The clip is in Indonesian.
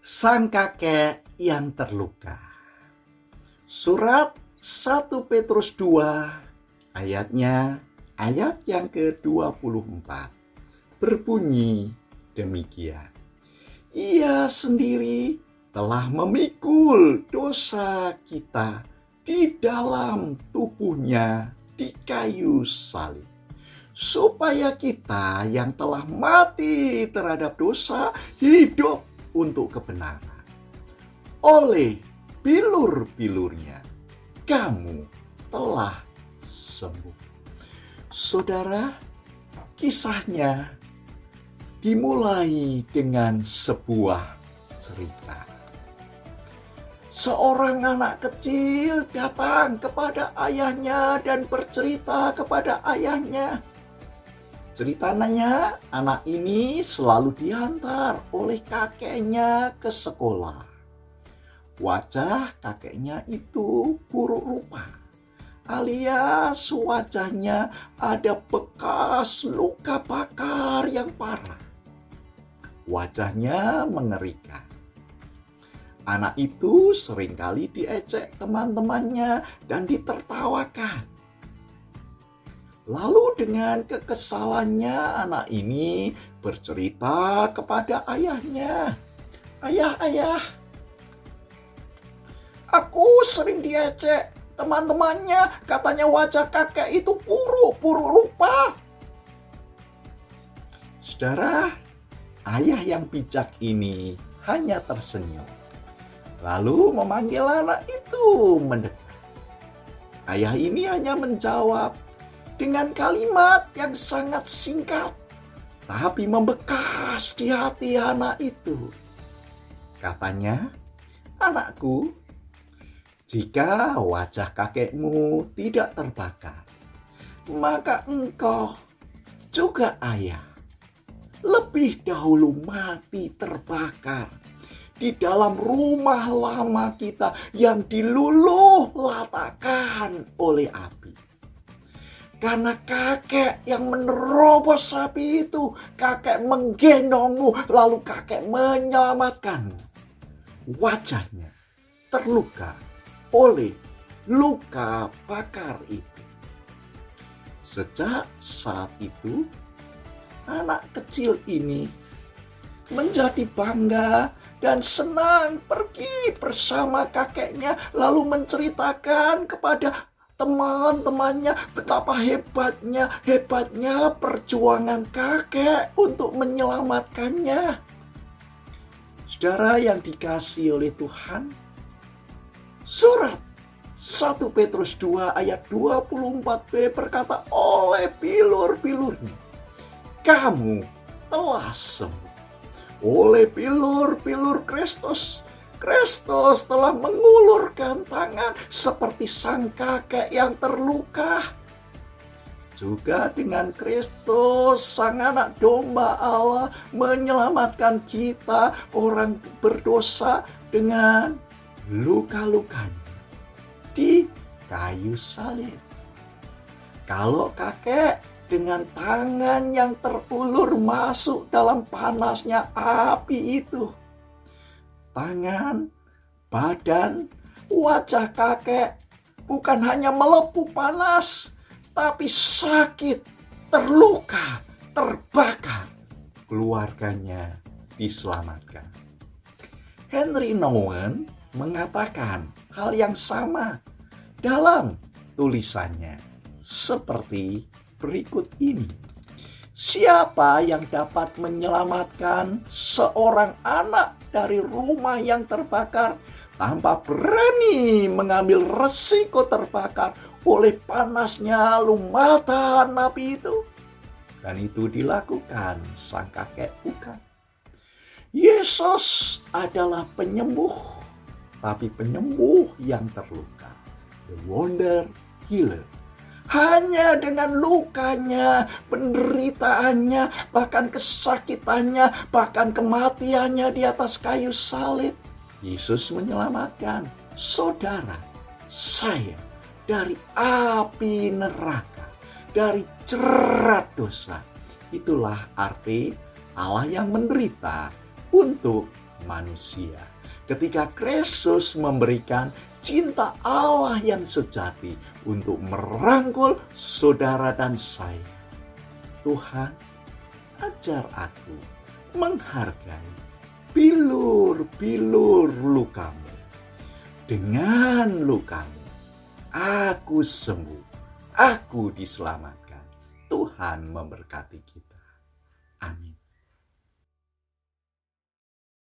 Sang kakek yang terluka. Surat 1 Petrus 2 ayat yang ke-24 berbunyi demikian. Ia sendiri telah memikul dosa kita di dalam tubuhnya di kayu salib, supaya kita yang telah mati terhadap dosa hidup untuk kebenaran. Oleh bilur-bilurnya kamu telah sembuh. Saudara, kisahnya dimulai dengan sebuah cerita. Seorang anak kecil datang kepada ayahnya dan bercerita kepada ayahnya. Ceritanya, anak ini selalu diantar oleh kakeknya ke sekolah. Wajah kakeknya itu buruk rupa, alias wajahnya ada bekas luka bakar yang parah. Wajahnya mengerikan. Anak itu seringkali diejek teman-temannya dan ditertawakan. Lalu dengan kekesalannya anak ini bercerita kepada ayahnya. Ayah, aku sering diejek teman-temannya, katanya wajah kakek itu buruk rupa. Saudara, ayah yang bijak ini hanya tersenyum, lalu memanggil anak itu mendekat. Ayah ini hanya menjawab dengan kalimat yang sangat singkat, tapi membekas di hati anak itu. Katanya, anakku, jika wajah kakekmu tidak terbakar, maka engkau juga ayah lebih dahulu mati terbakar di dalam rumah lama kita yang diluluh latakan oleh api. Karena kakek yang menerobos api itu, kakek menggendongmu, lalu kakek menyelamatkanmu. Wajahnya terluka oleh luka bakar itu. Sejak saat itu, anak kecil ini menjadi bangga dan senang pergi bersama kakeknya, lalu menceritakan kepada teman-temannya betapa hebatnya perjuangan kakek untuk menyelamatkannya. Saudara yang dikasihi oleh Tuhan, surat 1 Petrus 2 ayat 24b berkata, oleh bilur-bilurnya kamu telah sembuh. Oleh bilur-bilur Kristus telah mengulurkan tangan seperti sang kakek yang terluka. Juga dengan Kristus, sang anak domba Allah, menyelamatkan kita orang berdosa dengan luka-lukanya di kayu salib. Kalau kakek dengan tangan yang terulur masuk dalam panasnya api itu, tangan, badan, wajah kakek bukan hanya melepuh panas, tapi sakit, terluka, terbakar. Keluarganya diselamatkan. Henry Nouwen mengatakan hal yang sama dalam tulisannya seperti berikut ini. Siapa yang dapat menyelamatkan seorang anak dari rumah yang terbakar tanpa berani mengambil resiko terbakar oleh panasnya lumatan api itu? Dan itu dilakukan sang kakek bukan. Yesus adalah penyembuh, tapi penyembuh yang terluka. The wonder healer. Hanya dengan lukanya, penderitaannya, bahkan kesakitannya, bahkan kematiannya di atas kayu salib, Yesus menyelamatkan saudara, saya dari api neraka, dari jerat dosa. Itulah arti Allah yang menderita untuk manusia. Ketika Kristus memberikan cinta Allah yang sejati untuk merangkul saudara dan saya. Tuhan, ajar aku menghargai bilur-bilur lukamu. Dengan lukamu, aku sembuh, aku diselamatkan. Tuhan memberkati kita. Amin.